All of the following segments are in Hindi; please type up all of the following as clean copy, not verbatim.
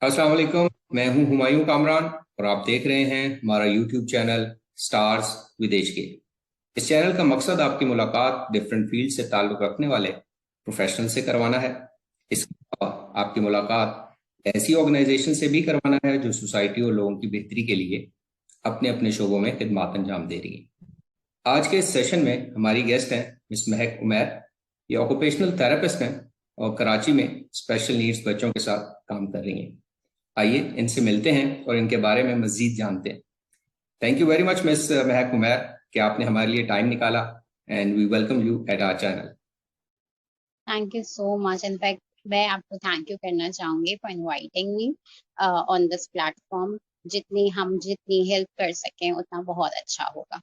अस्सलाम वालेकुम। मैं हूं हुमायूं कामरान और आप देख रहे हैं हमारा यूट्यूब चैनल स्टार्स विदेश के। इस चैनल का मकसद आपकी मुलाकात डिफरेंट फील्ड से ताल्लुक़ रखने वाले प्रोफेशनल से करवाना है। इसके अलावा आपकी मुलाकात ऐसी ऑर्गेनाइजेशन से भी करवाना है जो सोसाइटी और लोगों की बेहतरी के लिए अपने अपने शोबों में खिदमत अंजाम दे रही है। आज के इस सेशन में हमारी गेस्ट हैं मिस महक उमैर। ये ऑक्यूपेशनल थेरेपिस्ट हैं और कराची में स्पेशल नीड्स बच्चों के साथ काम कर रही हैं। आइए इनसे मिलते हैं और इनके बारे में मजीद जानते हैं। Thank you very much Miss महक उमैर कि आपने हमारे लिए टाइम निकाला and we welcome you at our channel. Thank you so much. In fact मैं आपको थैंक यू करना चाहूंगी for inviting me on this platform. जितनी हेल्प कर सकें उतना बहुत अच्छा होगा।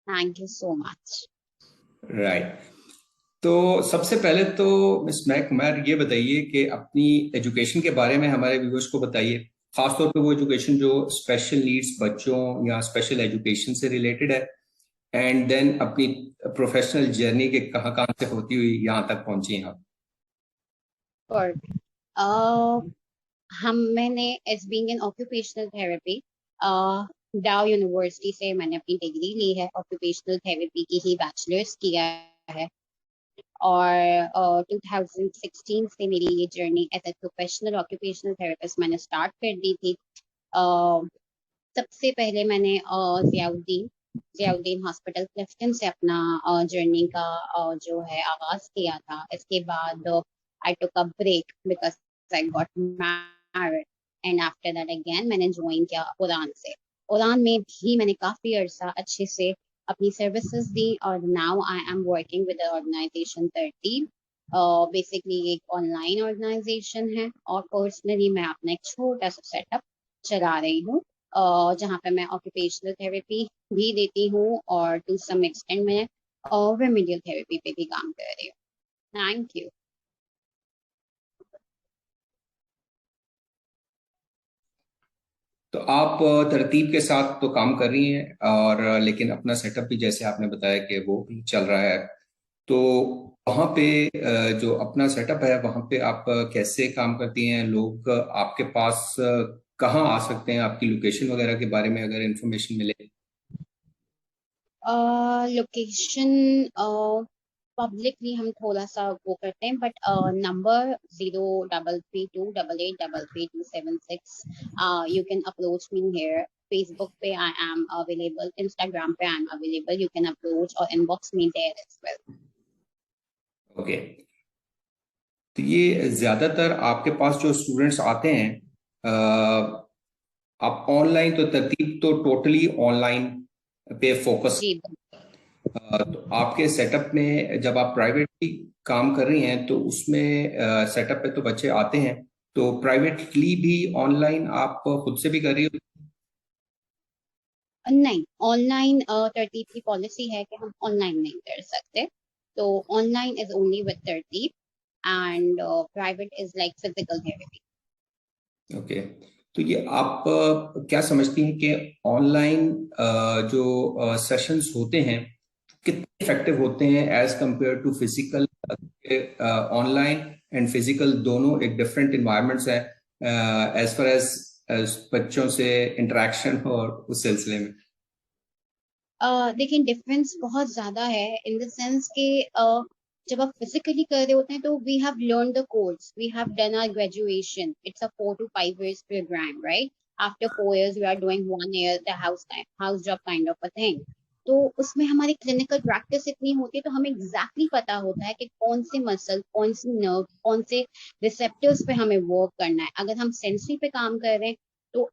Thank you so much. Right. तो सबसे पहले तो मिस महक उमैर ये बताइए कि अपनी एजुकेशन के बारे में हमारे व्यूअर्स को बताइए, खासतौर पे वो एजुकेशन जो स्पेशल नीड्स बच्चों या स्पेशल एजुकेशन से रिलेटेड है, एंड देन अपनी प्रोफेशनल जर्नी के कहाँ कहाँ से होती हुई यहाँ तक पहुंची हैं आप। और uh, मैंने as being in occupational therapy Dow university से मैंने अपनी डिग्री ली है। ऑक्यूपेशनल थेरेपी की ही बैचलर्स किया है। और 2016 से मेरी ये journey as a professional occupational therapist मैंने स्टार्ट कर दी थी। uh, सबसे पहले मैंने जियाउद्दीन जियाउद्दीन हॉस्पिटल क्लिफ्टन से अपना जर्नी का जो है आगाज किया था। इसके बाद I took a break because I got married and after that again मैंने ज्वाइन किया उड़ान से। उड़ान में भी मैंने काफी अरसा अच्छे से अपनी सर्विसेज दी और now I am working with organization Tarteeb. Basically एक ऑनलाइन ऑर्गेनाइजेशन है और पर्सनली मैं अपना एक छोटा सा सेटअप चला रही हूँ जहाँ पे मैं ऑक्यूपेशनल थेरेपी भी देती हूँ और टू सम एक्सटेंड मैं रेमेडियल थेरेपी पे भी काम कर रही हूँ। Thank you. तो आप तरतीब के साथ तो काम कर रही हैं और लेकिन अपना सेटअप भी जैसे आपने बताया कि वो भी चल रहा है। तो वहाँ पे जो अपना सेटअप है वहाँ पे आप कैसे काम करती हैं? लोग आपके पास कहाँ आ सकते हैं? आपकी लोकेशन वगैरह के बारे में अगर इंफॉर्मेशन मिले। लोकेशन पब्लिकली हम थोड़ा सा वो करते हैं but number 0332883327 you can approach me here. Facebook पे आई एम अवेलेबल, इंस्टाग्राम पे I am available, you can approach और inbox me there as well. Okay. तो ये ज्यादातर आपके पास जो स्टूडेंट्स आते हैं, आप ऑनलाइन तो तरतीब तो टोटली ऑनलाइन पे फोकस। जी। तो आपके सेटअप में जब आप प्राइवेटली काम कर रही हैं तो उसमें सेटअप पे तो बच्चे आते हैं, तो प्राइवेटली भी ऑनलाइन आप खुद से भी कर रही हो? नहीं, ऑनलाइन तरतीब की पॉलिसी है कि हम ऑनलाइन नहीं कर सकते। तो ऑनलाइन इज ओनली विद तरतीब and private is like physical therapy. Okay. तो ये आप क्या समझती हैं कि ऑनलाइन जो सेशंस होते हैं कितने इफेक्टिव होते हैं as compare to physical? Online and physical दोनों एक डिफरेंट इन्वायरमेंट्स है एज फार एज बच्चों से इंटरेक्शन और उस सिलसिले में। देखिए डिफरेंस बहुत ज्यादा है इन द सेंस कि जब आप फिजिकली कर रहे होते हैं तो we have learn the course, we have done our graduation, it's a 4 to 5 years program, right? After 4 years we are doing 1 year the house job kind of a thing. तो उसमें हमारी क्लिनिकल प्रैक्टिस इतनी होती है तो हमें एग्जैक्टली exactly पता होता है कि कौन से मसल, कौन सी नर्व, कौन से रिसेप्टर्स पे हमें वर्क करना है। अगर हम सेंसरी पे काम कर रहे हैं तो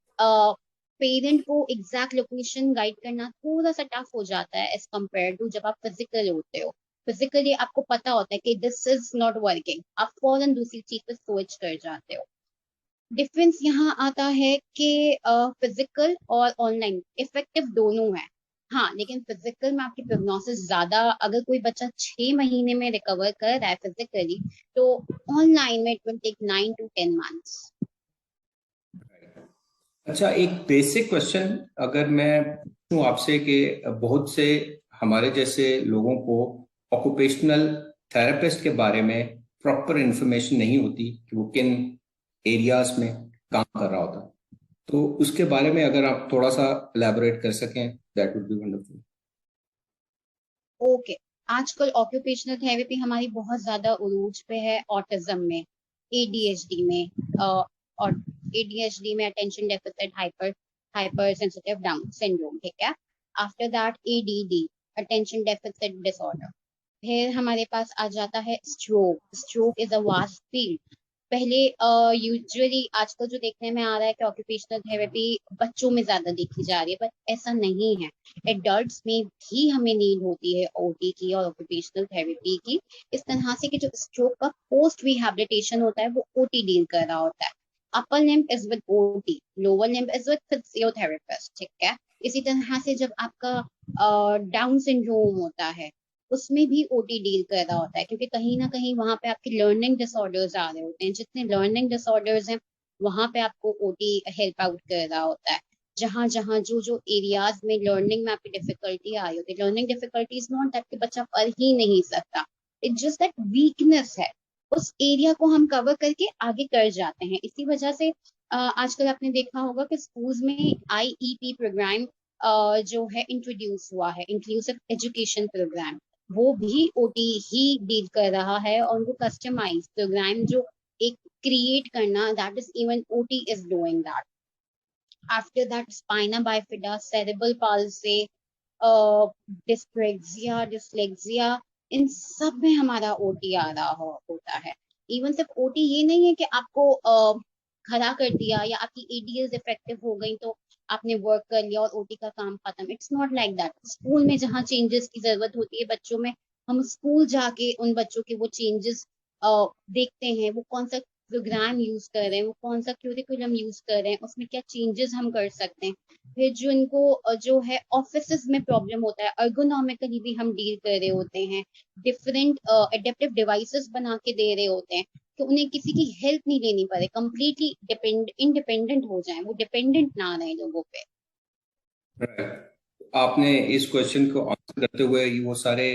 पेरेंट को एग्जैक्ट लोकेशन गाइड करना थोड़ा सा टफ हो जाता है एज कम्पेयर टू जब आप फिजिकल होते हो। फिजिकली आपको पता होता है कि दिस इज नॉट वर्किंग, आप फौरन दूसरी चीज पे स्विच कर जाते हो। डिफरेंस यहाँ आता है कि फिजिकल और ऑनलाइन इफेक्टिव दोनों है। हाँ, लेकिन फिजिकल में आपकी प्रोग्नोसिस ज्यादा, अगर कोई बच्चा 6 महीने में रिकवर कर रहा है फिजिकली तो ऑनलाइन में it will take 9 to 10 months। अच्छा, एक बेसिक क्वेश्चन अगर मैं पूछूं आपसे कि बहुत से हमारे जैसे लोगों को ऑक्यूपेशनल थेरेपिस्ट के बारे में प्रॉपर इंफॉर्मेशन नहीं होती कि वो किन एरियाज में काम कर रहा होता है। तो उसके बारे में अगर आप थोड़ा सा एलैबोरेट कर सकें, that would be wonderful. Okay, आजकल ऑक्यूपेशनल थेरेपी हमारी बहुत ज्यादा उरूज पे है ऑटिज्म में, एडीएचडी में, और एडीएचडी में attention deficit hyper hyper sensitive down syndrome, ठीक है। After that ADD, attention deficit disorder. फिर हमारे पास आ जाता है stroke. Stroke is a vast field. पहले यूजुअली आजकल जो देखने में आ रहा है कि ऑक्यूपेशनल थेरेपी बच्चों में ज्यादा देखी जा रही है, पर ऐसा नहीं है। एडल्ट्स में भी हमें नीड होती है ओटी की और ऑक्यूपेशनल थेरेपी की। इस तरह से कि जो स्ट्रोक का पोस्ट रिहैबिलिटेशन होता है वो ओटी डील कर रहा होता है। Upper limb is with OT, lower limb is with physiotherapist, ठीक है। इसी तरह से जब आपका डाउन सिंड्रोम होता है उसमें भी ओटी डील कर रहा होता है, क्योंकि कहीं ना कहीं वहां पे आपके लर्निंग डिसऑर्डर्स आ रहे होते हैं। जितने लर्निंग डिसऑर्डर्स हैं वहां पे आपको ओटी हेल्प आउट कर रहा होता है। जहां जहां जो जो एरियाज में लर्निंग में आपकी डिफिकल्टी आ रही होती है, learning difficulty is not that कि बच्चा पढ़ ही नहीं सकता, इट्स जस्ट दैट वीकनेस है, उस एरिया को हम कवर करके आगे कर जाते हैं। इसी वजह से आजकल आपने देखा होगा कि स्कूल्स में आईईपी प्रोग्राम जो है इंट्रोड्यूस हुआ है, इंक्लूसिव एजुकेशन प्रोग्राम। वो भी ओटी ही डील कर रहा है, और वो कस्टमाइज प्रोग्राम जो एक क्रिएट करना, that is even OT is doing that. After that spina bifida, cerebral palsy, dyspraxia, dyslexia, इन सब में हमारा ओटी आ रहा होता है। इवन सिर्फ ओटी ये नहीं है कि आपको खड़ा कर दिया या आपकी एडीएस इफेक्टिव हो गई तो आपने वर्क कर लिया और ओटी का काम खत्म। It's not like that. School में जहाँ चेंजेस की जरूरत होती है बच्चों में, हम स्कूल जाके उन बच्चों के वो चेंजेस देखते हैं, वो कौन सा प्रोग्राम यूज कर रहे हैं, वो कौन सा क्यूरिकुलम यूज कर रहे हैं, उसमें क्या चेंजेस हम कर सकते हैं। फिर जो इनको जो है ऑफिस में प्रॉब्लम होता है, अर्गोनॉमिकली भी हम डील कर रहे होते हैं, डिफरेंट एडेप्टिव डिवाइसेस बना के दे रहे होते हैं कि उन्हें किसी की हेल्प नहीं लेनी पड़े, कंप्लीटली इंडिपेंडेंट हो जाए, वो डिपेंडेंट ना रहे लोगों पे। Right. आपने इस क्वेश्चन को आंसर करते हुए ये वो सारे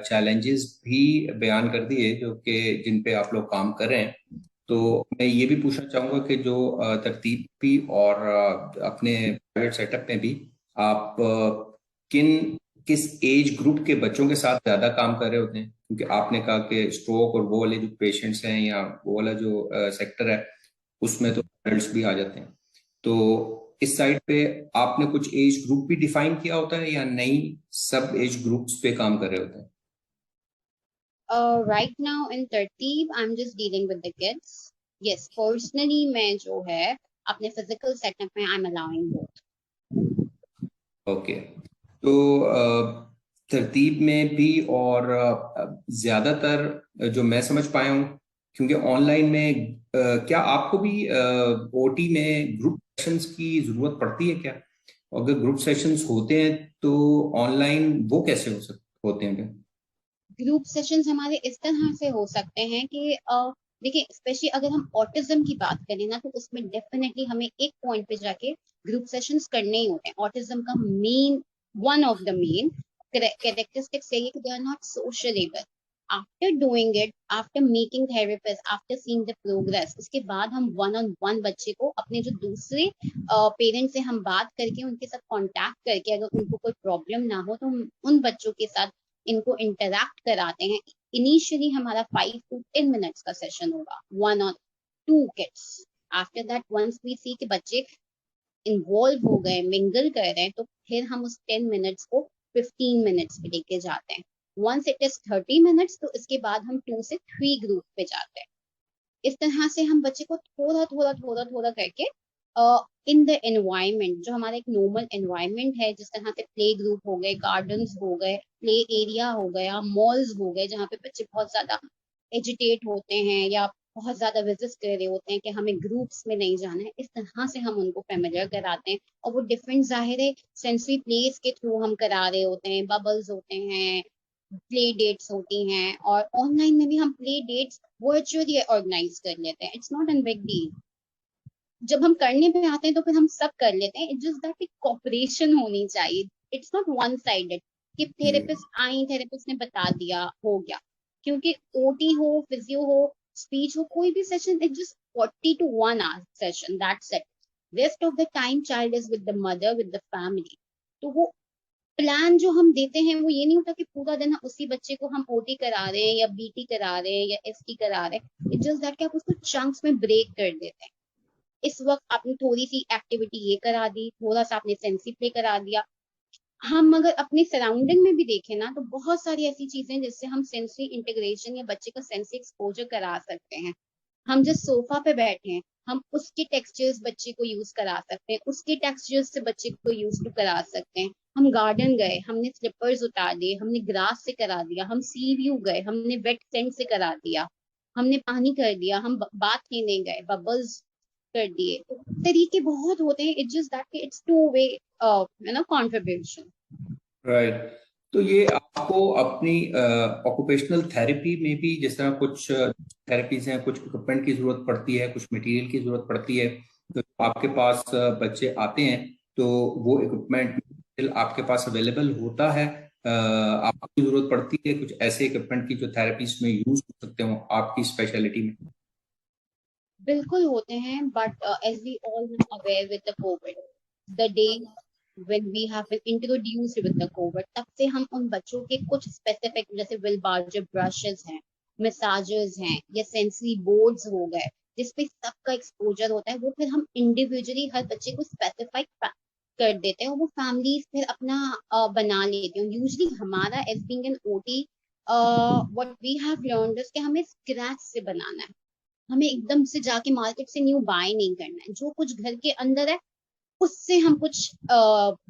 चैलेंजेस भी बयान कर दिए जो कि जिन पे आप लोग काम कर रहे हैं। तो मैं ये भी पूछना चाहूंगा कि जो तरतीब भी और अपने प्राइवेट सेटअप में भी आप किस एज ग्रुप के बच्चों के साथ ज्यादा काम कर रहे होते हैं, क्योंकि आपने कहा कि स्ट्रोक और वो वाले जो पेशेंट्स हैं या वो वाला जो सेक्टर है उसमें तो एडल्ट्स भी आ जाते हैं। तो इस साइड पे आपने कुछ एज ग्रुप भी डिफाइन किया होता है या नहीं, सब एज ग्रुप्स पे काम कर रहे होते हैं? राइट नाउ इन तरतीब I am just dealing with the kids. Yes, personally मैं जो है अपने फिजिकल सेटअप में I am allowing both. Okay. तो तरतीब में भी और ज्यादातर जो मैं समझ पाया हूँ, क्योंकि ऑनलाइन में क्या आपको भी ओटी में ग्रुप सेशंस की जरूरत पड़ती है क्या? और अगर ग्रुप सेशंस होते हैं तो ऑनलाइन वो कैसे होते हैं क्या? ग्रुप सेशंस हमारे इस तरह से हो सकते हैं कि देखिए, स्पेशली अगर हम ऑटिज्म की बात करें ना, तो उसमें डेफिनेटली हमें एक पॉइंट पे जाके ग्रुप सेशंस करने ही होते हैं। ऑटिज्म का main, one of the main characteristics यही है कि they are not socialable. After doing it, after making therapist, after seeing the progress, उसके बाद हम वन ऑन वन बच्चे को अपने जो दूसरे पेरेंट्स से हम बात करके उनके साथ कांटेक्ट करके, अगर उनको कोई प्रॉब्लम ना हो तो हम उन बच्चों के साथ इनको इंटरैक्ट कराते हैं। इनिशियली हमारा 5 to 10 मिनट्स का सेशन होगा, one on two kids. After that once we see कि बच्चे इन्वॉल्व हो गए, मिंगल कर रहे हैं, तो फिर हम उस 10 मिनट्स को 15 मिनट्स पे लेके जाते हैं। वंस इट इज 30 मिनट्स, तो इसके बाद हम 2 से 3 ग्रुप पे जाते हैं। इस तरह से हम बच्चे को थोड़ा थोड़ा थोड़ा थोड़ा करके इन द एनवायरमेंट, जो हमारा एक नॉर्मल एनवायरमेंट है, जिस तरह से प्ले ग्रुप हो गए, गार्डन्स हो गए, प्ले एरिया हो गया, मॉल्स हो गए, जहाँ पे बच्चे बहुत ज्यादा एजिटेट होते हैं या बहुत ज्यादा विजिट कर रहे होते हैं कि हमें ग्रुप्स में नहीं जाना है, इस तरह से हम उनको फेमिलियर कराते हैं। और वो डिफरेंट, जाहिर है, सेंसरी प्लेस के थ्रू हम करा रहे होते हैं, बबल्स होते हैं, प्ले डेट्स होती हैं, और ऑनलाइन में भी हम प्ले डेट्स वर्चुअली ऑर्गेनाइज कर लेते हैं। It's not an big deal. जब हम करने पे आते हैं तो फिर हम सब कर लेते हैं। इट्स जस्ट दैट एक कॉपरेशन होनी चाहिए। इट्स नॉट वन साइडेड कि जी। थेरेपिस्ट आई, थेरेपिस्ट ने बता दिया, हो गया। क्योंकि ओटी हो, फिजियो हो, स्पीच हो, कोई भी session, it just 40 to 1 hour session, that's it. Rest of the time child is with the mother, with the family. तो वो प्लान जो हम देते हैं वो ये नहीं होता कि पूरा दिन उसी बच्चे को हम ओटी करा रहे हैं या बीटी करा रहे हैं या एसटी करा रहे हैं। इट जस्ट दैट कि आप उसको चंक्स में ब्रेक कर देते हैं। इस वक्त आपने थोड़ी सी एक्टिविटी ये करा दी, थोड़ा सा आपने सेंसी प्ले करा दिया। हम अगर अपनी सराउंडिंग में भी देखें ना, तो बहुत सारी ऐसी चीजें जिससे हम सेंसरी इंटीग्रेशन या बच्चे का सेंसरी एक्सपोजर करा सकते हैं। हम जिस सोफा पे बैठे हैं, हम उसके टेक्सचर्स बच्चे को यूज करा सकते हैं, उसके टेक्सचर्स से बच्चे को यूज टू करा सकते हैं। हम गार्डन गए, हमने स्लिपर्स उतार दिए, हमने ग्रास से करा दिया। हम सी व्यू गए, हमने वेट सेंट से करा दिया। हमने पानी कर दिया, हम बात लेने गए, बबल्स कर दिए। तो तरीके बहुत होते हैं। It's just that it's two way contribution. Right. तो ये आपको अपनी ऑक्यूपेशनल थेरेपी में भी जिस तरह कुछ थेरेपीज हैं, कुछ इक्विपमेंट की जरूरत पड़ती है, कुछ मटेरियल की जरूरत पड़ती है, तो आपके पास बच्चे आते हैं तो वो इक्विपमेंट आपके पास अवेलेबल होता है? आपको जरूरत पड़ती है कुछ ऐसे इक्विपमेंट की जो थेरेपीज में यूज हो सकते हो आपकी स्पेशलिटी में? बिल्कुल होते हैं, but as we all aware with the covid, the day when we have been introduced with the COVID, तब से हम उन बच्चों के कुछ स्पेसिफिक, जैसे विल बार्जर ब्रशेस हैं, मसाजर्स हैं, या सेंसरी बोर्ड्स हो गए, जिसपे सबका एक्सपोजर होता है, वो फिर हम इंडिविजुअली हर बच्चे को स्पेसिफाई कर देते हैं और वो फैमिली फिर अपना बना लेती हैं। यूजली हमारा as being an OT, what we have learned is कि हमें स्क्रैच से बनाना है। हमें एकदम से जाके मार्केट से न्यू बाय नहीं करना है। जो कुछ घर के अंदर है उससे हम कुछ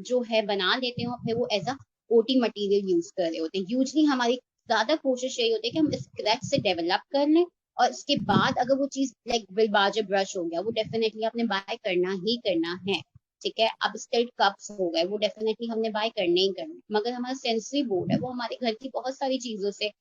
जो है बना लेते हैं और फिर वो as a OT material use कर रहे होते हैं। यूजली हमारी ज्यादा कोशिश यही होती है कि हम स्क्रैच से डेवलप कर लें, और इसके बाद अगर वो चीज लाइक विलबाजर ब्रश हो गया, वो डेफिनेटली आपने बाय करना ही करना है। ठीक है, अब स्टिल्ट कप्स हो गए, वो डेफिनेटली हमने बाय करने ही करने। मगर हमारा सेंसरी बोर्ड है, वो हमारे घर की बहुत सारी चीजों से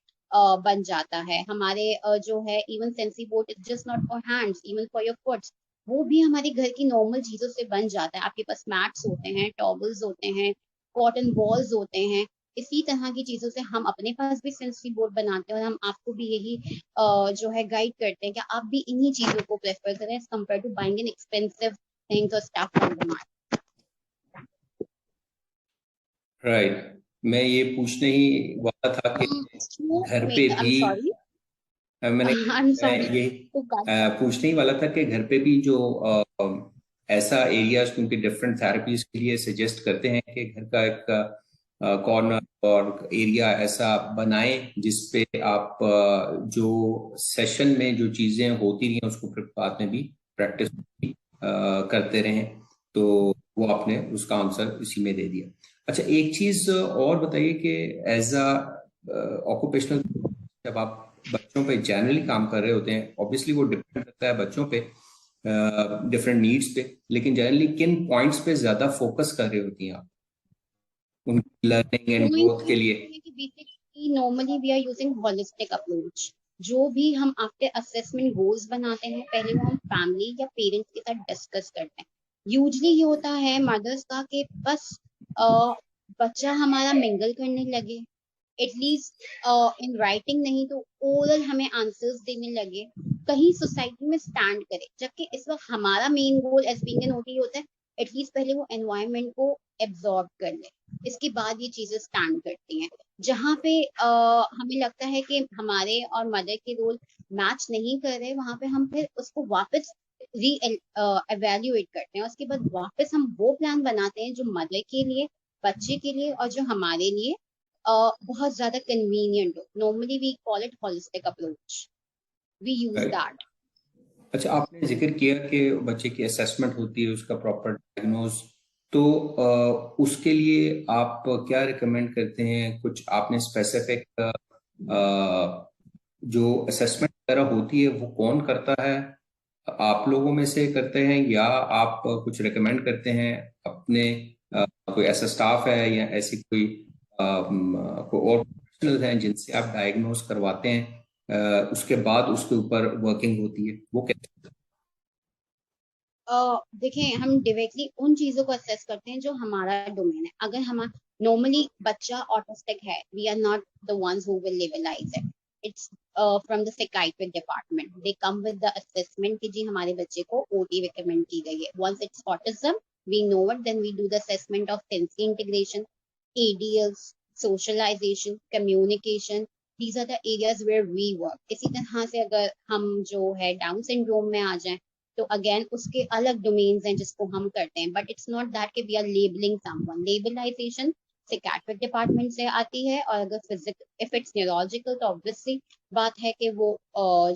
बन जाता है। हमारे जो है even sensory board is just not for hands, even for your foots, वो भी हमारे घर की नॉर्मल चीजों से बन जाता है। आपके पास मैट्स होते हैं, टॉवल्स होते हैं, कॉटन बॉल्स होते हैं। इसी तरह की चीजों से हम अपने पास भी सेंसरी बोर्ड बनाते हैं, और हम आपको भी यही जो है गाइड करते हैं कि आप भी इन्हीं चीजों को प्रेफर करें as compared to buying an expensive things और stuff on the market. Right. मैं ये पूछने ही वाला था कि घर पे आई एम भी सॉरी। मैंने आई एम मैं सॉरी ये टू कट। पूछने ही वाला था कि घर पे भी जो ऐसा एरियाज क्योंकि डिफरेंट थेरेपीज के लिए सजेस्ट करते हैं कि घर का एक कॉर्नर और एरिया ऐसा बनाएं जिसपे आप जो सेशन में जो चीजें होती रही उसको फिर बाद में भी प्रैक्टिस करते रहें। तो वो आपने उसका आंसर इसी में दे दिया। अच्छा, एक चीज और बताइए कि एज अ ऑक्यूपेशनल, जब आप बच्चों पे जनरली काम कर रहे होते हैं, ऑब्वियसली वो डिपेंड करता है बच्चों पे, डिफरेंट नीड्स पे, लेकिन जनरली किन पॉइंट्स पे ज्यादा फोकस कर रहे होती हैं आप उनकी लर्निंग एंड ग्रोथ के लिए? Basically normally we are using holistic approach. जो भी हम आफ्टर असेसमेंट गोल्स बनाते हैं, पहले वो हम फैमिली या पेरेंट्स के साथ डिस्कस करते हैं। यूजली ये होता है मदर्स का कि बस बच्चा हमारा मिंगल करने लगे, एटलीस्ट इन राइटिंग नहीं तो ओरल हमें आंसर्स देने लगे, कहीं सोसाइटी में स्टैंड करे। जबकि इस वक्त हमारा main goal as being an OT होता है एटलीस्ट पहले वो एनवायरनमेंट को एब्जॉर्ब कर ले, इसके बाद ये चीजें स्टैंड करती हैं। जहाँ पे हमें लगता है कि हमारे और मदर के रोल मैच नहीं कर रहे, वहां पे हम फिर उसको वापस री एवेल्युएट करते हैं। उसके बाद वापस हम वो प्लान बनाते हैं जो मदर के लिए, बच्चे के लिए, और जो हमारे लिए बहुत ज्यादा कन्वीनियंट हो। Normally we call it holistic approach, we use Right. That. अच्छा, आपने जिक्र किया कि बच्चे की असेसमेंट होती है, उसका प्रॉपर डायग्नोज, तो उसके लिए आप क्या रिकमेंड करते हैं? कुछ आपने स्पेसिफिक जो असेसमेंट वगैरह होती है वो कौन करता है? आप लोगों में से करते हैं या आप कुछ रिकमेंड करते हैं अपने, कोई ऐसा स्टाफ है या ऐसी कोई और प्रोफेशनल हैं जिनसे आप डायग्नोज करवाते हैं, उसके बाद उसके ऊपर वर्किंग होती है, वो कैसे? देखें, हम डायरेक्टली उन चीजों को असेस करते हैं जो हमारा डोमेन है। अगर हम नॉर्मली बच्चा ऑटिस्टिक है, we are not the ones who will labelize it. it's from the psychiatric department. They come with the assessment कि जी हमारे बच्चे को OT recommend की गई है. Once it's autism, we know it, then we do the assessment of sensory integration, ADLs, socialization, communication. These are the areas where we work. इसी तरह से अगर हम जो है डाउन सिंड्रोम में आ जाएं तो अगेन उसके अलग डोमेन्स हैं जिसको हम करते हैं, बट इट्स नॉट दैट कि we are labeling someone. Labelization psychiatric department से आती है, और अगर फिजिकल इफ इट्स न्यूरोलॉजिकल तो ऑब्वियसली बात है कि वो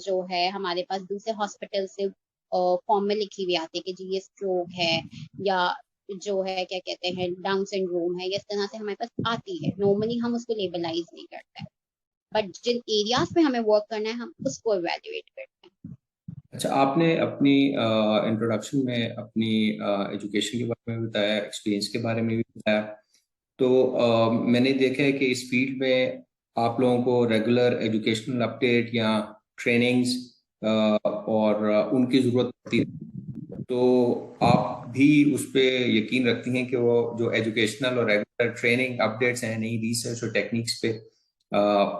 जो है हमारे पास दूसरे हॉस्पिटल से फॉर्म में लिखी हुई आती है कि जी ये स्ट्रोक है या जो है क्या कहते हैं डाउन सिंड्रोम है, इस तरह से हमारे पास आती है. नॉर्मली हम उसको लेबलाइज नहीं करते हैं, बट जिन एरियाज पे हमें वर्क करना है हम उसको इवेल्युएट करते हैं. अच्छा, आपने अपनी इंट्रोडक्शन में अपनी एजुकेशन के बारे में बताया, एक्सपीरियंस के बारे में भी बताया. तो मैंने देखा है कि इस फील्ड में आप लोगों को रेगुलर एजुकेशनल अपडेट या ट्रेनिंग्स और उनकी ज़रूरत पड़ती है. तो आप भी उस पर यकीन रखती हैं कि वो जो एजुकेशनल और रेगुलर ट्रेनिंग अपडेट्स हैं, नई रिसर्च और टेक्निक्स पे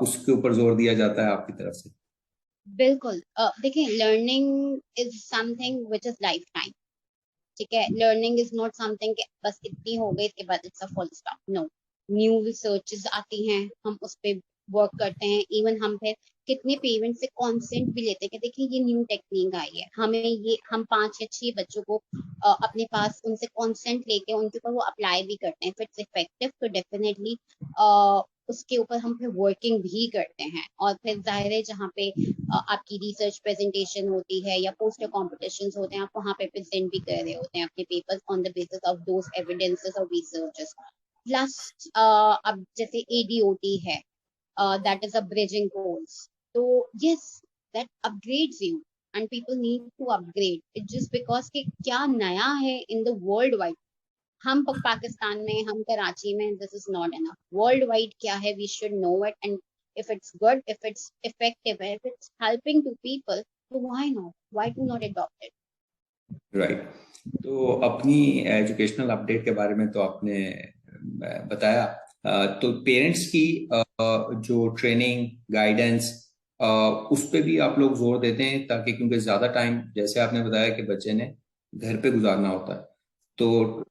उसके ऊपर जोर दिया जाता है आपकी तरफ से? बिल्कुल. देखिए, learning is something which is life time. ठीक है, लर्निंग इज नॉट समथिंग कि बस इतनी हो गई इसके बाद it's a full stop. No, new researches आती हैं, हम उस पे वर्क करते हैं. इवन हम फिर कितने पेरेंट्स से कॉन्सेंट भी लेते हैं कि देखिए ये न्यू टेक्निक आई है, हमें ये हम 5 या 6 बच्चों को अपने पास उनसे कॉन्सेंट लेके उनके ऊपर वो अप्लाई भी करते हैं. इफ इट्स इफेक्टिव तो डेफिनेटली उसके ऊपर हम फिर वर्किंग भी करते हैं. और फिर जाहिर है जहाँ पे आपकी रिसर्च प्रेजेंटेशन होती है या पोस्टर कॉम्पिटिशन्स होते हैं, आप वहाँ पे प्रेजेंट भी कर रहे होते हैं अपने papers on the basis of those evidences और रिसर्चेस. प्लस अब जैसे ADOT है, that is a bridging course. So yes, that upgrades you and people need to upgrade. It's just because कि क्या नया है in the world wide. हम पाकिस्तान में, हम कराची में, this is not enough. World wide क्या है, we should know it, and if it's good, if it's effective, if it's helping to people, so why not? Why do not adopt it? Right. तो अपनी एजुकेशनल अपडेट के बारे में तो आपने बताया. तो पेरेंट्स की जो ट्रेनिंग गाइडेंस उस पे भी आप लोग जोर देते हैं, ताकि क्योंकि ज्यादा टाइम जैसे आपने बताया कि बच्चे ने घर पे गुजारना होता है, तो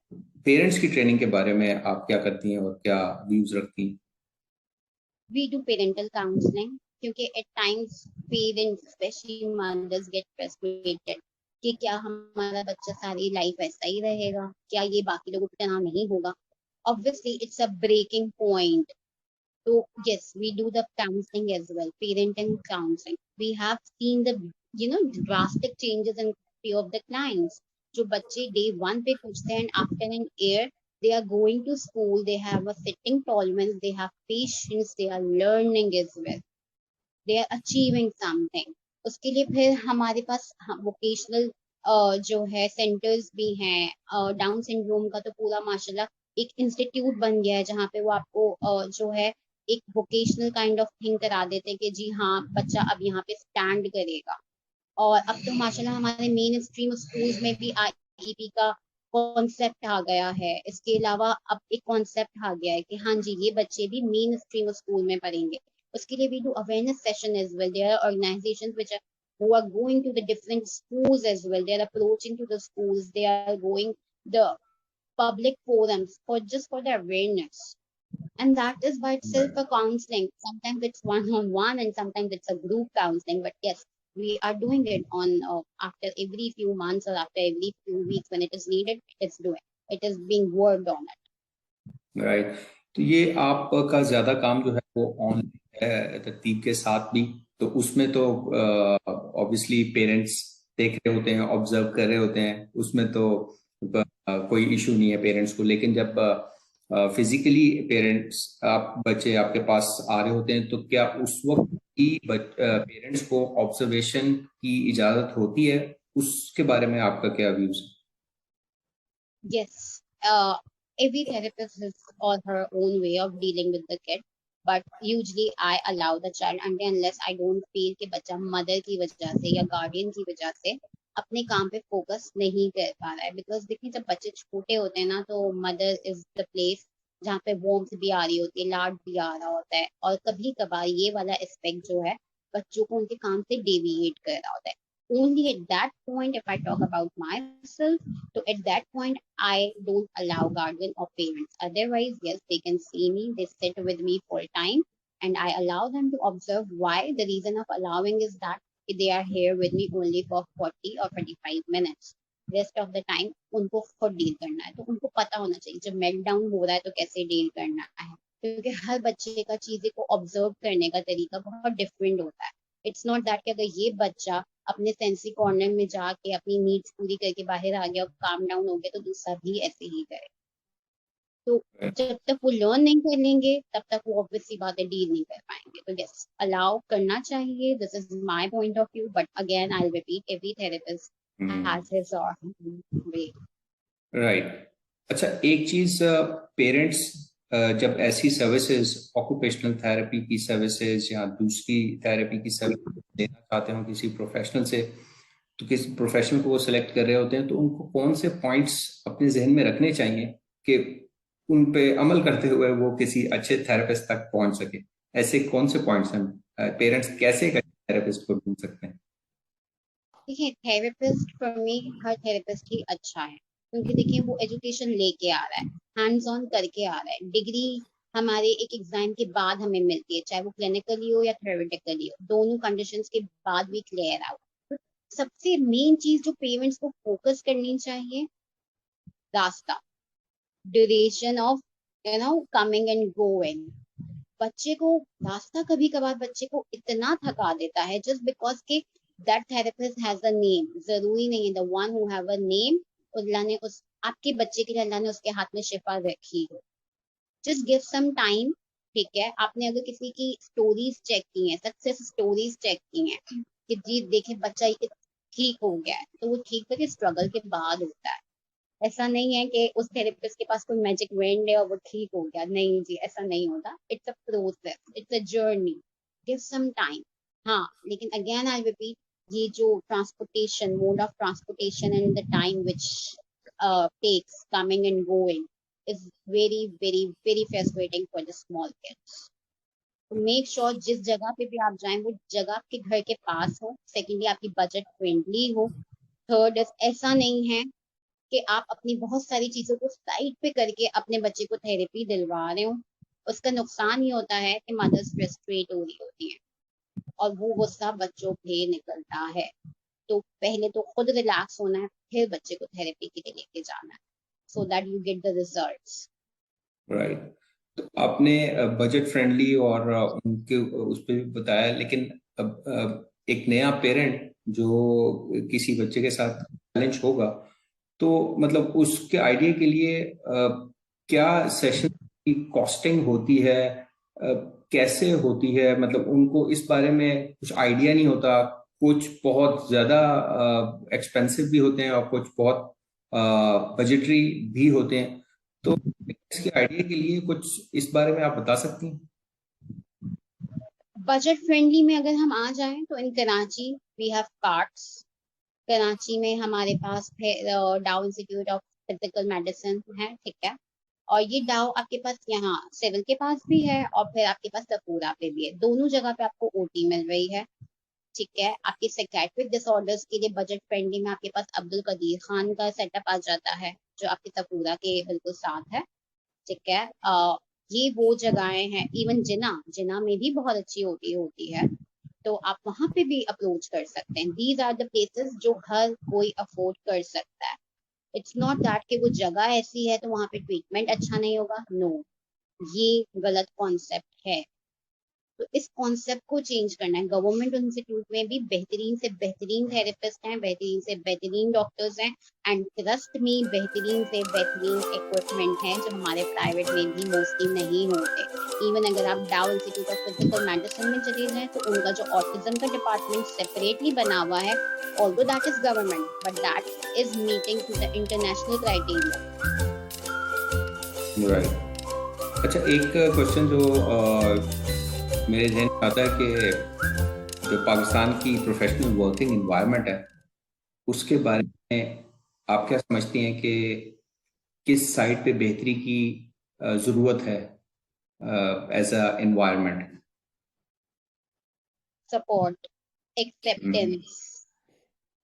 पेरेंट्स की ट्रेनिंग के बारे में आप क्या करती हैं और क्या व्यूज रखती हैं? We do parental counseling क्योंकि at times parents, especially mothers, get frustrated कि क्या हमारा बच्चा सारी लाइफ ऐसा ही रहेगा, क्या ये बाकी लोगों की तरह नहीं होगा. Obviously, it's a breaking point. So yes, we do the counseling as well, parenting counseling. We have seen the drastic changes in few of the clients. जो बच्चे day 1 पे पूछते हैं and after an year they are going to school, they have a sitting tolerance, they have patience, they are learning as well, they are achieving something. उसके लिए फिर हमारे पास वोकेशनल जो है सेंटर्स भी हैं. डाउन सिंड्रोम का तो पूरा माशाल्लाह एक इंस्टीट्यूट बन गया है जहाँ पे वो आपको जो है एक वोकेशनल काइंड ऑफ थिंग करा देते हैं कि जी हाँ बच्चा अब यहाँ पे स्टैंड करेगा. और अब तो माशाल्लाह हमारे मेन स्ट्रीम स्कूल्स में भी IEP का कॉन्सेप्ट आ गया है. इसके अलावा अब एक कॉन्सेप्ट आ गया है कि हाँ जी ये बच्चे भी मेन स्ट्रीम स्कूल में पढ़ेंगे. उसके लिए we do awareness session as well. There are organizations who are going to the different schools as well. They are approaching to the schools. They are going the public forums for the awareness. And that is by itself a counseling. Sometimes it's one-on-one and sometimes it's a group counseling. But yes, we are doing it on after every few months or after every few weeks when it is needed. It is being worked on it. Right. तो ये आपका ज्यादा काम जो है वो ऑनलाइन है तरतीब के साथ भी, तो उसमें तो ऑब्वियसली पेरेंट्स देख रहे होते हैं, ऑब्जर्व कर रहे होते हैं, उसमें तो कोई इशू नहीं है पेरेंट्स को. लेकिन जब फिजिकली पेरेंट्स बच्चे आपके पास आ रहे होते हैं, तो क्या उस वक्त की पेरेंट्स को ऑब्जर्वेशन की इजाजत होती है? उसके बारे में आपका क्या व्यूज है? Yes, every therapist has or her own way of dealing with the kid, but usually I allow the child until unless I don't feel कि बच्चा मदर की वजह से या गार्डियन की वजह से अपने काम पे फोकस नहीं कर पा रहा है. बिकॉज देखिए जब बच्चे छोटे होते हैं ना तो मदर इज द प्लेस जहाँ पे वार्मथ भी आ रही होती है, लाड भी आ रहा होता है, और कभी कभार ये वाला एस्पेक्ट जो है बच्चों को उनके काम से डेविएट कर रहा होता है. Only at that point, if I talk about myself, so at that point, I don't allow guardian or parents. Otherwise, yes, they can see me, they sit with me full time, and I allow them to observe why. The reason of allowing is that they are here with me only for 40 or 45 minutes. Rest of the time, उनको खुद डील करना है, तो उनको पता होना चाहिए जब मेल्टडाउन हो रहा है तो कैसे डील करना है, क्योंकि हर बच्चे का चीजें को ऑब्जर्व करने का तरीका बहुत डिफरेंट होता है. इट्स नॉट दैट कि अगर ये बच्चा अपने सेंसी कॉर्नर में जाके अपनी नीड्स पूरी करके बाहर आ गया और काम डाउन हो गया तो दूसरा भी ऐसे ही करे. तो जब तक वो लर्न नहीं कर लेंगे तब तक वो ऑब्वियसली बातें डील नहीं कर पाएंगे. तो यस, अलाउ करना चाहिए. This is my point of view, but again I will repeat, every therapist has his और वे. राइट. अच्छा, एक चीज, पेरेंट्स जब ऐसी सर्विसेज, ऑक्यूपेशनल थेरेपी की सर्विसेज या दूसरी थेरेपी की सर्विस लेना चाहते हो किसी प्रोफेशनल से, तो किस प्रोफेशनल को वो सिलेक्ट कर रहे होते हैं, तो उनको कौन से पॉइंट्स अपने जहन में रखने चाहिए कि उन पे अमल करते हुए वो किसी अच्छे थेरेपिस्ट तक पहुंच सके? ऐसे कौन से पॉइंट्स हैं? पेरेंट्स कैसे एक थेरेपिस्ट को ढूंढ सकते हैं? देखिए, थेरेपिस्ट फॉर मी, हर थेरेपिस्ट ही अच्छा है, क्योंकि देखिए वो एजुकेशन लेके आ रहा है, हैंड्स ऑन करके आ रहा है. डिग्री हमारे एक एग्जाम के बाद हमें मिलती है, चाहे वो क्लिनिकली हो या थ्योरेटिकली हो, दोनों कंडीशंस के बाद भी क्लियर आउट. तो सबसे मेन चीज जो पेरेंट्स को फोकस करनी चाहिए, रास्ता, duration of coming and going. बच्चे को रास्ता कभी कभार बच्चे को इतना थका देता है जस्ट बिकॉज के that therapist has a name. जरूरी नहीं है the one who have a name अल्लाह ने उस आपके बच्चे के लिए अल्लाह ने उसके हाथ में शिफा रखी हो. Just give some time. ठीक है, आपने अगर किसी की स्टोरीज चेक की है, सक्सेस स्टोरीज चेक की है कि जी देखे बच्चा ठीक हो गया है, तो वो ठीक करके स्ट्रगल के बाद होता है. ऐसा नहीं है कि उस थेरेपिस्ट के पास कोई मैजिक वेंड है और वो ठीक हो गया. नहीं जी, ऐसा नहीं होता. It's a process, it's a journey. Give some time. हाँ, लेकिन अगेन आई रिपीट, ये जो transportation, mode of transportation and the time which takes coming and going is very very very frustrating for the small kids. तो मेक श्योर जिस जगह पे भी आप जाएं वो जगह आपके घर के पास हो. सेकेंडली, आपकी बजट फ्रेंडली हो. थर्ड, ऐसा नहीं है कि आप अपनी बहुत सारी चीजों को साइड पे करके अपने बच्चे को थेरेपी दिलवा रहे हो. उसका नुकसान ये होता है कि मदर्स फ्रस्ट्रेट हो रही होती है और वो गुस्सा बच्चों पे निकलता है. तो पहले तो खुद रिलैक्स होना है, फिर बच्चे को थेरेपी के लिए लेके जाना है, so that you get the results. Right. तो आपने बजट फ्रेंडली और उनके उस पर भी बताया, लेकिन अब एक नया पेरेंट जो किसी बच्चे के साथ चैलेंज होगा, तो मतलब उसके आइडिया के लिए क्या सेशन की कॉस्टिंग होती है, कैसे होती है? मतलब उनको इस बारे में कुछ आइडिया नहीं होता. कुछ बहुत ज्यादा एक्सपेंसिव भी होते हैं और कुछ बहुत बजटरी भी होते हैं. तो इसके आइडिया के लिए कुछ इस बारे में आप बता सकती हैं? बजट फ्रेंडली में अगर हम आ जाएं तो in Karachi we have cards. Karachi में हमारे पास डाउ इंस्टीट्यूट ऑफ फिजिकल मेडिसिन है. ठीक है, और ये डाउ आपके पास यहाँ सिविल के पास भी है और फिर आपके पास सपूरा पे भी है. दोनों जगह पे आपको ओटी मिल रही है. ठीक है, आपके साइकेट्रिक डिसऑर्डर्स के लिए बजट फ्रेंडली में आपके पास अब्दुल कदीर खान का सेटअप आ जाता है जो आपके सपूरा के बिल्कुल साथ है. ठीक है, ये वो जगहें हैं. इवन जिना जिना में भी बहुत अच्छी ओटी होती है, तो आप वहां पे भी अप्रोच कर सकते हैं. दीज आर द प्लेसेस जो हर कोई अफोर्ड कर सकता है. इट्स नॉट दैट कि वो जगह ऐसी है तो वहां पे ट्रीटमेंट अच्छा नहीं होगा. नो, ये गलत कॉन्सेप्ट है. तो इस कॉन्सेप्ट को चेंज करना है. गवर्नमेंट इंस्टीट्यूट में भी बेहतरीन से बेहतरीन थेरेपिस्ट हैं, बेहतरीन से बेहतरीन डॉक्टर्स हैं, एंड ट्रस्ट में बेहतरीन से बेहतरीन इक्विपमेंट हैं जो हमारे प्राइवेट में भी मोस्टली नहीं होते. इवन अगर आप डाउ इंस्टीट्यूट ऑफ फिजिकल मेडिसिन में चले जाएं तो उनका जो ऑटिज्म का डिपार्टमेंट सेपरेटली बना हुआ है, although that is government, but that is meeting the international criteria. Right. अच्छा, एक क्वेश्चन जो मेरे ध्यान में आता है कि जो पाकिस्तान की प्रोफेशनल वर्किंग एनवायरनमेंट है उसके बारे में आप क्या समझती हैं कि किस साइड पे बेहतरी की ज़रूरत है as a environment? Support, acceptance,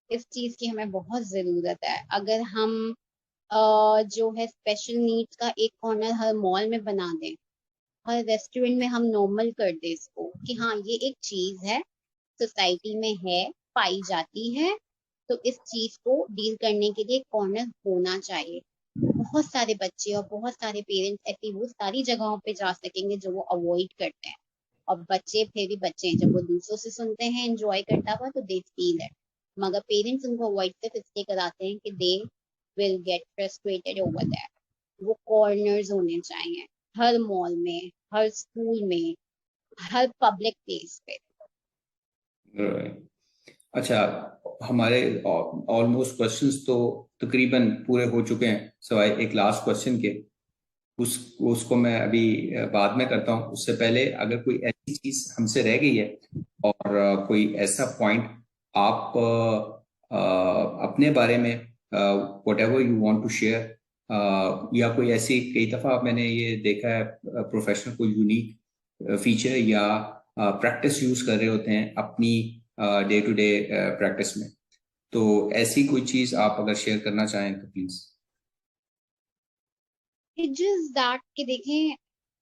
इस चीज की हमें बहुत जरूरत है। अगर हम जो है स्पेशल नीड्स का एक कॉर्नर हर मॉल में बना दें, हर रेस्टोरेंट में हम नॉर्मल कर दे इसको कि हाँ ये एक चीज है, सोसाइटी में है, पाई जाती है, तो इस चीज को डील करने के लिए कॉर्नर होना चाहिए। बहुत सारे बच्चे और बहुत सारे पेरेंट्स ऐसी वो सारी जगहों पे जा सकेंगे जो वो अवॉइड करते हैं। और बच्चे फिर भी बच्चे हैं, जब वो दूसरों से सुनते हैं एंजॉय करता हुआ तो दे फील है, मगर पेरेंट्स उनको अवॉइड सिर्फ इसलिए कराते हैं कि they will get frustrated over that. वो कॉर्नर्स होने चाहिए हर मॉल में, हर स्कूल में, हर पब्लिक प्लेस पे। अच्छा, हमारे ऑलमोस्ट क्वेश्चंस तो तकरीबन पूरे हो चुके हैं, सवाए एक लास्ट क्वेश्चन के। उसको मैं अभी बाद में करता हूँ। उससे पहले अगर कोई ऐसी चीज हमसे रह गई है और कोई ऐसा पॉइंट आप अपने बारे में whatever you want to share, या कोई ऐसी, कई दफा मैंने ये देखा है प्रोफेशनल कोई यूनिक फीचर या प्रैक्टिस यूज कर रहे होते हैं अपनी डे टू डे प्रैक्टिस में, तो ऐसी कोई चीज आप अगर शेयर करना चाहें तो प्लीज। इट जस्ट दैट कि देखें,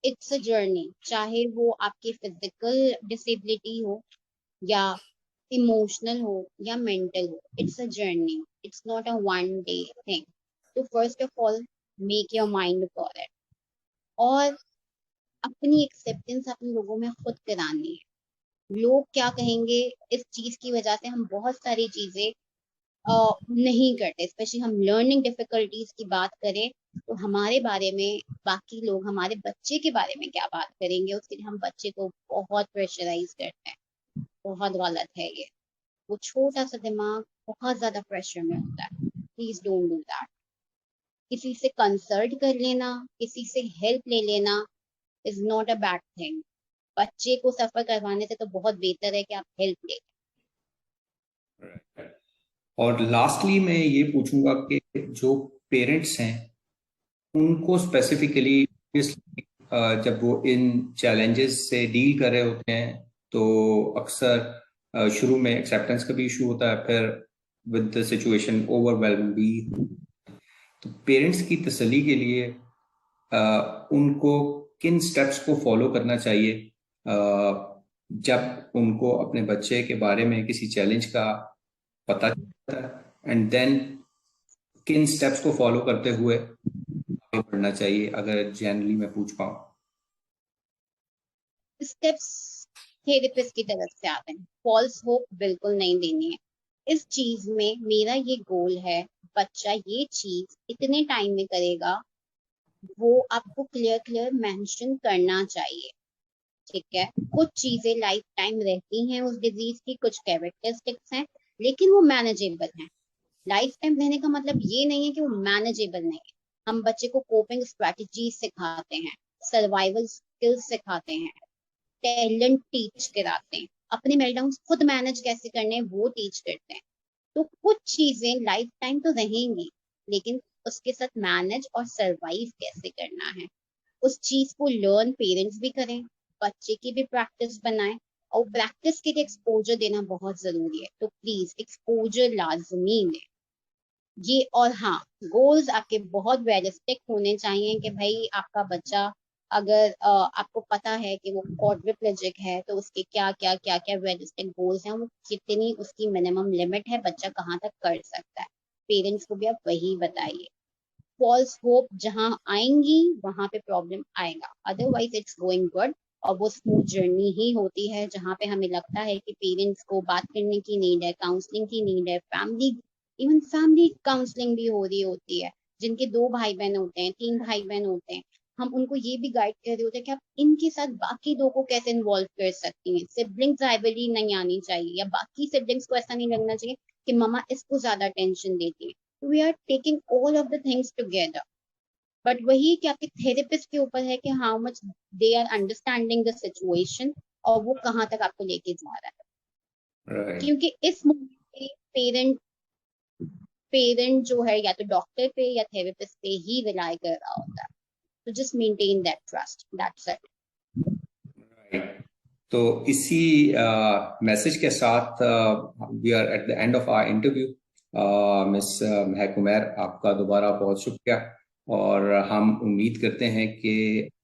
इट्स अ जर्नी, चाहे वो आपकी फिजिकल डिसेबिलिटी हो या इमोशनल हो या मेंटल हो, it's a journey, it's not a one day thing. तो first of all make your mind for it, और अपनी एक्सेप्टेंस अपने लोगों में खुद करानी है। लोग क्या कहेंगे, इस चीज की वजह से हम बहुत सारी चीजें नहीं करते। स्पेशली हम लर्निंग डिफिकल्टीज की बात करें तो हमारे बारे में बाकी लोग हमारे बच्चे के बारे में क्या बात करेंगे, उसके लिए हम बच्चे को बहुत प्रेशराइज करते हैं। बहुत गलत है ये। वो छोटा सा दिमाग बहुत ज्यादा प्रेशर में होता है। Please don't do that. किसी से कंसल्ट कर लेना, किसी से हेल्प ले लेना is not a bad thing. बच्चे को सफर करवाने से तो बहुत बेहतर है कि आप हेल्प ले। और लास्टली मैं ये पूछूंगा कि जो पेरेंट्स हैं उनको स्पेसिफिकली, जब वो इन चैलेंजेस से डील कर रहे होते हैं तो अक्सर शुरू में एक्सेप्टेंस का भी इशू होता है, फिर विद द सिचुएशन ओवरवेलम भी। तो पेरेंट्स की तसल्ली के लिए उनको किन स्टेप्स को फॉलो करना चाहिए जब उनको अपने बच्चे के बारे में किसी चैलेंज का पता चलता है, एंड देन किन स्टेप्स को फॉलो करते हुए आगे बढ़ना चाहिए, अगर जनरली मैं पूछ पाऊँ। स्टेप्स थेरेपिस्ट की तरफ से आते हैं। फॉल्स होप बिल्कुल नहीं देनी है। इस चीज में मेरा ये गोल है, बच्चा ये चीज इतने टाइम में करेगा, वो आपको क्लियर क्लियर मेंशन करना चाहिए। ठीक है, कुछ चीजें लाइफ टाइम रहती हैं उस डिजीज की, कुछ कैरेक्टरिस्टिक्स हैं, लेकिन वो मैनेजेबल हैं। लाइफ टाइम रहने का मतलब ये नहीं है कि वो मैनेजेबल नहीं है। हम बच्चे को कोपिंग स्ट्रेटजी सिखाते हैं, सर्वाइवल स्किल्स सिखाते हैं, टैलेंट टीच कराते हैं, अपने मेल्टडाउन खुद मैनेज कैसे करने हैं वो टीच करते हैं। तो कुछ चीजें लाइफ टाइम तो रहेंगी, लेकिन उसके साथ मैनेज और सरवाइव कैसे करना है, उस चीज को लर्न पेरेंट्स भी करें, बच्चे की भी प्रैक्टिस बनाएं। और प्रैक्टिस के लिए एक्सपोजर देना बहुत जरूरी है, तो प्लीज एक्सपोजर लाजमी दें ये। और हाँ, गोल्स आपके बहुत रियलिस्टिक होने चाहिए कि भाई आपका बच्चा अगर आपको पता है कि वो क्वाड्रिप्लेजिक है तो उसके क्या क्या क्या क्या रियलिस्टिक गोल्स हैं, वो कितनी उसकी मिनिमम लिमिट है, बच्चा कहाँ तक कर सकता है। पेरेंट्स को भी आप वही बताइए। फॉल्स होप जहां आएंगी वहां पे प्रॉब्लम आएगा, अदरवाइज इट्स गोइंग गुड। और वो स्मूथ जर्नी ही होती है जहां पे हमें लगता है कि पेरेंट्स को बात करने की नीड है, काउंसलिंग की नीड है, फैमिली, इवन फैमिली काउंसलिंग भी हो रही होती है। जिनके 2 भाई बहन होते हैं, 3 भाई बहन होते हैं, हम उनको ये भी गाइड कर रहे होते हैं कि आप इनके साथ बाकी 2 को कैसे इन्वॉल्व कर सकती हैं। सिबलिंग्स राइवलरी नहीं आनी चाहिए, या बाकी सिबलिंग्स को ऐसा नहीं लगना चाहिए कि ममा इसको ज्यादा टेंशन देती है। We are taking all of the things together. But वही कि आपके थेरेपिस्ट के ऊपर है कि how much they are understanding the situation, और वो कहाँ तक आपको लेके जा रहा है। राइट। क्योंकि इस मोमेंट पे पेरेंट पेरेंट जो है या तो डॉक्टर पे या थेरेपिस्ट पे ही रिलाई कर रहा होता है। तो just maintain that trust, that's it. Right. तो इसी मैसेज के साथ we are at the end of our interview. Miss महक उमैर, आपका दोबारा बहुत शुक्रिया, और हम उम्मीद करते हैं कि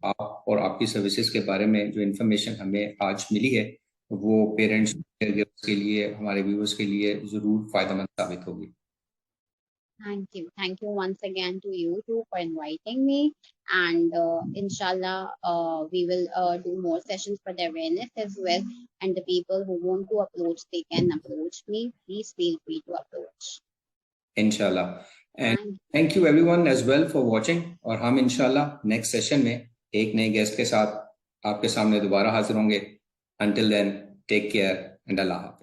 आप और आपकी सर्विसेज के बारे में जो इन्फॉर्मेशन हमें आज मिली है वो पेरेंट्स के लिए, हमारे व्यूअर्स के लिए ज़रूर फ़ायदेमंद साबित होगी। Thank you once again to you too for inviting me, and inshallah we will do more sessions for the awareness as well, and the people who want to approach, they can approach me. Please feel free to approach. इंशाल्लाह। And thank you everyone as well for watching, और हम इंशाल्लाह नेक्स्ट सेशन में एक नए गेस्ट के साथ आपके सामने दोबारा हाजिर होंगे। Until then, take care and अल्लाह हाफ़िज़।